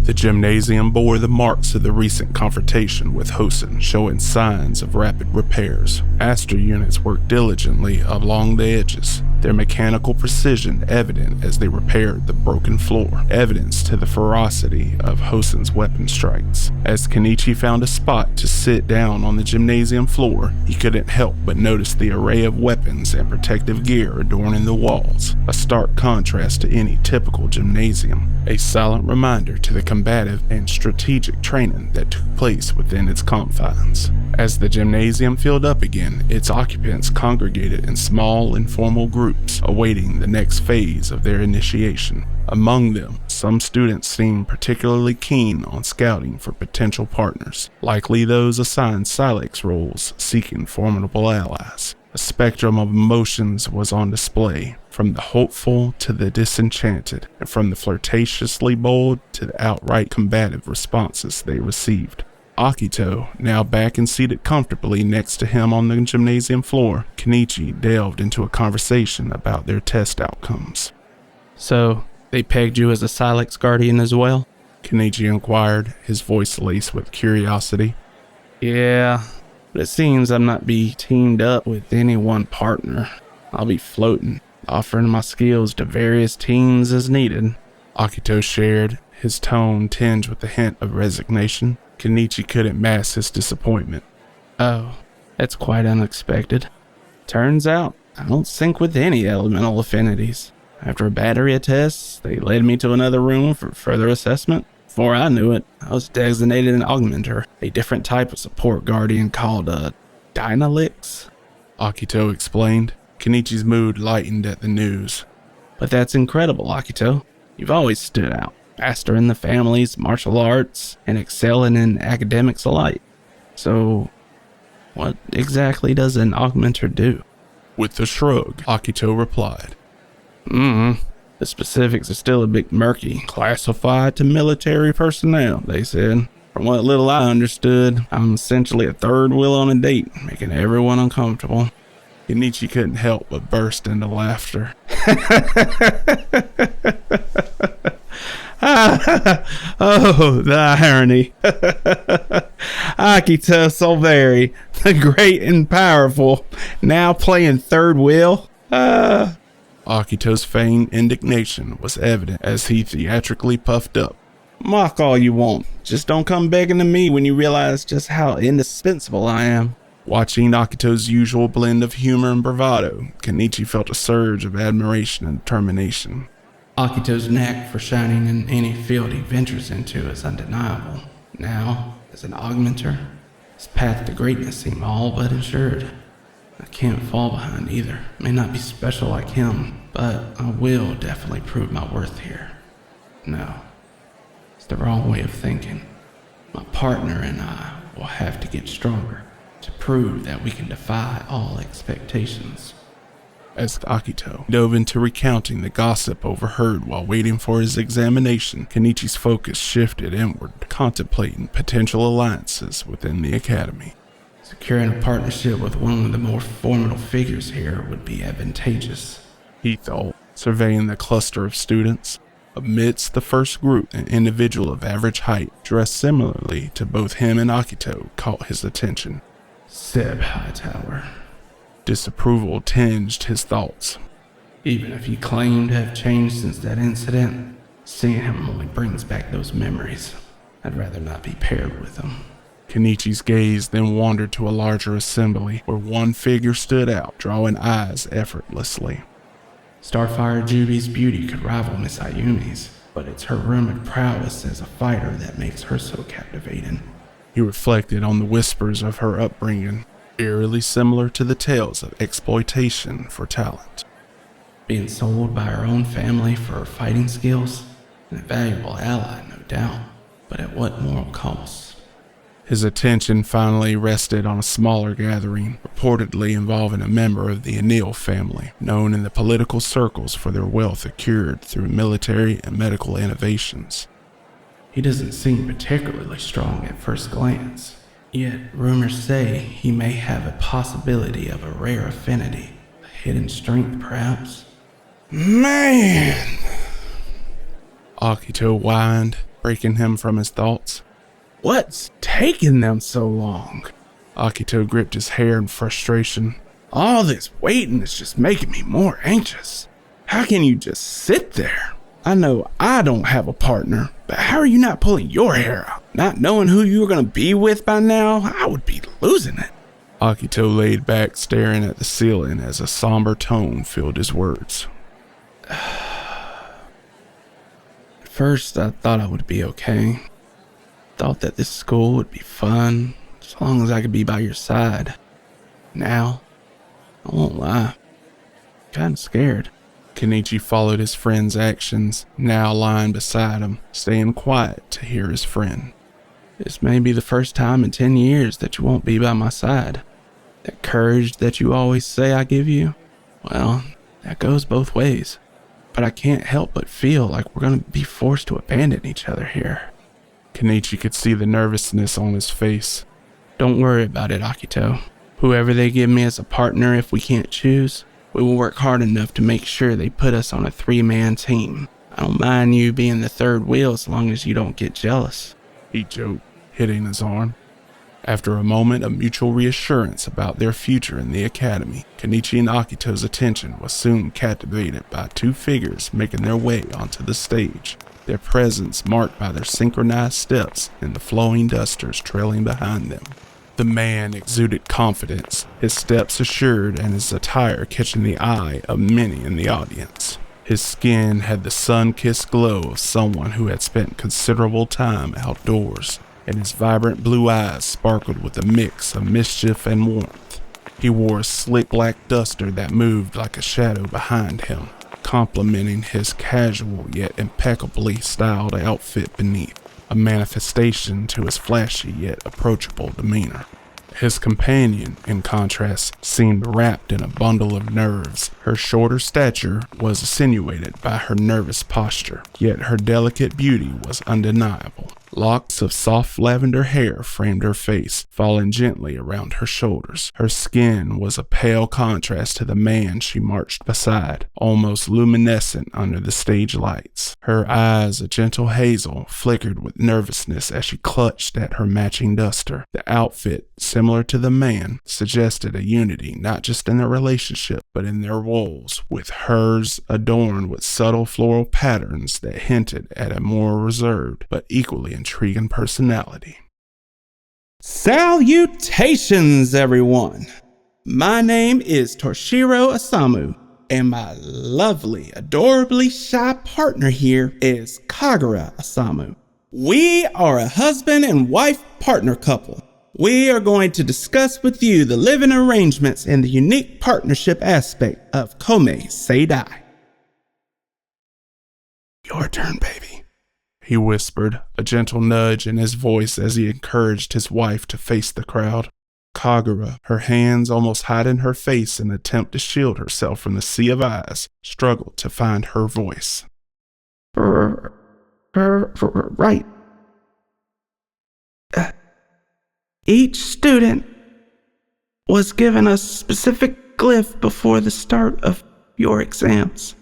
The gymnasium bore the marks of the recent confrontation with Hosen, showing signs of rapid repairs. Aster units worked diligently along the edges, their mechanical precision evident as they repaired the broken floor, evidence to the ferocity of Hosen's weapon strikes. As Kenichi found a spot to sit down on the gymnasium floor, he couldn't help but notice the array of weapons and protective gear adorning the walls, a stark contrast to any typical gymnasium, a silent reminder to the combative and strategic training that took place within its confines. As the gymnasium filled up again, its occupants congregated in small, informal groups, awaiting the next phase of their initiation. Among them, some students seemed particularly keen on scouting for potential partners, likely those assigned Sylex roles seeking formidable allies. A spectrum of emotions was on display, from the hopeful to the disenchanted, and from the flirtatiously bold to the outright combative responses they received. Akito, now back and seated comfortably next to him on the gymnasium floor, Kenichi delved into a conversation about their test outcomes. So, they pegged you as a Sylex Guardian as well? Kenichi inquired, his voice laced with curiosity. Yeah, but it seems I'm not be teamed up with any one partner. I'll be floating, offering my skills to various teams as needed. Akito shared, his tone tinged with a hint of resignation. Kenichi couldn't mask his disappointment. Oh, that's quite unexpected. Turns out, I don't sync with any elemental affinities. After a battery of tests, they led me to another room for further assessment. Before I knew it, I was designated an augmenter, a different type of support guardian called a Dynalix. Akito explained. Kenichi's mood lightened at the news. But that's incredible, Akito. You've always stood out. Master in the family's martial arts and excelling in academics alike. So, what exactly does an augmenter do? With a shrug, Akito replied. The specifics are still a bit murky. Classified to military personnel, they said. From what little I understood, I'm essentially a third wheel on a date, making everyone uncomfortable. Kenichi couldn't help but burst into laughter. Oh, the irony. Akito Solveri, the great and powerful, now playing third wheel. Akito's feigned indignation was evident as he theatrically puffed up. Mock all you want, just don't come begging to me when you realize just how indispensable I am. Watching Akito's usual blend of humor and bravado, Kenichi felt a surge of admiration and determination. Akito's knack for shining in any field he ventures into is undeniable. Now, as an augmenter, his path to greatness seems all but assured. I can't fall behind either. May not be special like him, but I will definitely prove my worth here. No, it's the wrong way of thinking. My partner and I will have to get stronger to prove that we can defy all expectations. As Akito dove into recounting the gossip overheard while waiting for his examination, Kenichi's focus shifted inward, contemplating potential alliances within the academy. Securing a partnership with one of the more formidable figures here would be advantageous, he thought, surveying the cluster of students. Amidst the first group, an individual of average height, dressed similarly to both him and Akito, caught his attention. Seb Hightower. Disapproval tinged his thoughts. Even if he claimed to have changed since that incident, seeing him only brings back those memories. I'd rather not be paired with him. Kenichi's gaze then wandered to a larger assembly, where one figure stood out, drawing eyes effortlessly. Starfire Juby's beauty could rival Miss Ayumi's, but it's her rumored prowess as a fighter that makes her so captivating. He reflected on the whispers of her upbringing, eerily similar to the tales of exploitation for talent. Being sold by her own family for her fighting skills, an invaluable ally, no doubt, but at what moral cost? His attention finally rested on a smaller gathering, reportedly involving a member of the Anil family, known in the political circles for their wealth accrued through military and medical innovations. He doesn't seem particularly strong at first glance, yet rumors say he may have a possibility of a rare affinity, a hidden strength perhaps. Man! Akito whined, breaking him from his thoughts. What's taking them so long? Akito gripped his hair in frustration. All this waiting is just making me more anxious. How can you just sit there? I know I don't have a partner, but how are you not pulling your hair out? Not knowing who you were going to be with by now, I would be losing it. Akito laid back, staring at the ceiling as a somber tone filled his words. At first, I thought I would be okay. Thought that this school would be fun, as long as I could be by your side. Now, I won't lie, I'm kinda scared. Kenichi followed his friend's actions, now lying beside him, staying quiet to hear his friend. This may be the first time in 10 years that you won't be by my side. That courage that you always say I give you, well, that goes both ways. But I can't help but feel like we're gonna be forced to abandon each other here. Kenichi could see the nervousness on his face. Don't worry about it, Akito. Whoever they give me as a partner, if we can't choose, we will work hard enough to make sure they put us on a 3-man team. I don't mind you being the third wheel as long as you don't get jealous. He joked, hitting his arm. After a moment of mutual reassurance about their future in the academy, Kenichi and Akito's attention was soon captivated by 2 figures making their way onto the stage, their presence marked by their synchronized steps and the flowing dusters trailing behind them. The man exuded confidence, his steps assured and his attire catching the eye of many in the audience. His skin had the sun-kissed glow of someone who had spent considerable time outdoors, and his vibrant blue eyes sparkled with a mix of mischief and warmth. He wore a slick black duster that moved like a shadow behind him, complementing his casual yet impeccably styled outfit beneath, a manifestation to his flashy yet approachable demeanor. His companion, in contrast, seemed wrapped in a bundle of nerves. Her shorter stature was insinuated by her nervous posture, yet her delicate beauty was undeniable. Locks of soft lavender hair framed her face, falling gently around her shoulders. Her skin was a pale contrast to the man she marched beside, almost luminescent under the stage lights. Her eyes, a gentle hazel, flickered with nervousness as she clutched at her matching duster. The outfit, similar to the man, suggested a unity not just in their relationship, but in their roles, with hers adorned with subtle floral patterns that hinted at a more reserved but equally intriguing personality. Salutations, everyone! My name is Toshiro Osamu, and my lovely, adorably shy partner here is Kagura Osamu. We are a husband and wife partner couple. We are going to discuss with you the living arrangements and the unique partnership aspect of Kome Seidai. Your turn, baby, he whispered, a gentle nudge in his voice as he encouraged his wife to face the crowd. Kagura, her hands almost hiding her face in an attempt to shield herself from the sea of eyes, struggled to find her voice. Right. Each student was given a specific glyph before the start of your exams.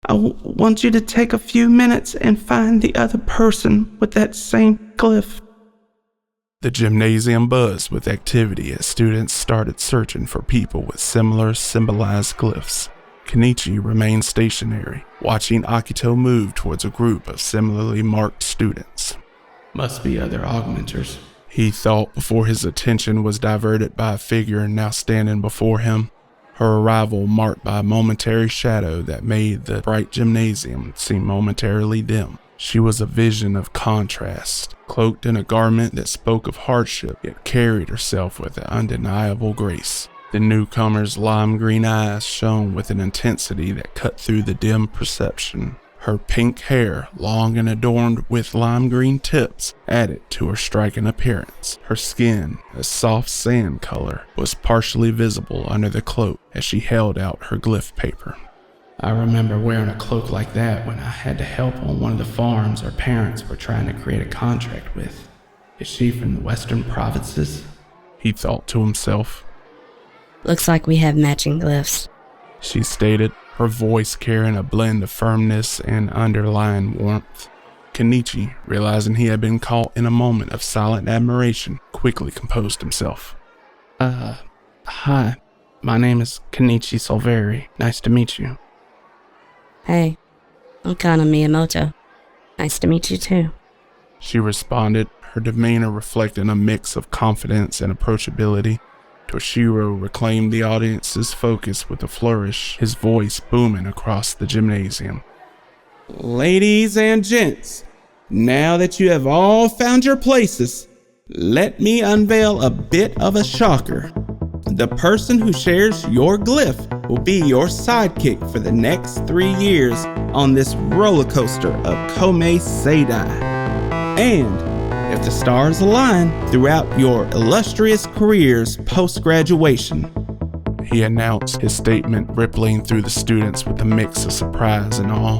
I want you to take a few minutes and find the other person with that same glyph. The gymnasium buzzed with activity as students started searching for people with similar symbolized glyphs. Kenichi remained stationary, watching Akito move towards a group of similarly marked students. Must be other augmenters, he thought before his attention was diverted by a figure now standing before him. Her arrival marked by a momentary shadow that made the bright gymnasium seem momentarily dim. She was a vision of contrast, cloaked in a garment that spoke of hardship, yet carried herself with an undeniable grace. The newcomer's lime green eyes shone with an intensity that cut through the dim perception. Her pink hair, long and adorned with lime green tips, added to her striking appearance. Her skin, a soft sand color, was partially visible under the cloak as she held out her glyph paper. I remember wearing a cloak like that when I had to help on one of the farms our parents were trying to create a contract with. Is she from the western provinces? He thought to himself. Looks like we have matching glyphs, she stated, her voice carrying a blend of firmness and underlying warmth. Kenichi, realizing he had been caught in a moment of silent admiration, quickly composed himself. Hi. My name is Kenichi Solveri. Nice to meet you. Hey, I'm Kana Miyamoto. Nice to meet you too. She responded, her demeanor reflecting a mix of confidence and approachability. Toshiro reclaimed the audience's focus with a flourish, his voice booming across the gymnasium. Ladies and gents, now that you have all found your places, let me unveil a bit of a shocker. The person who shares your glyph will be your sidekick for the next 3 years on this roller coaster of Komei Seidai. And if the stars align throughout your illustrious careers post-graduation, He announced, his statement rippling through the students with a mix of surprise and awe.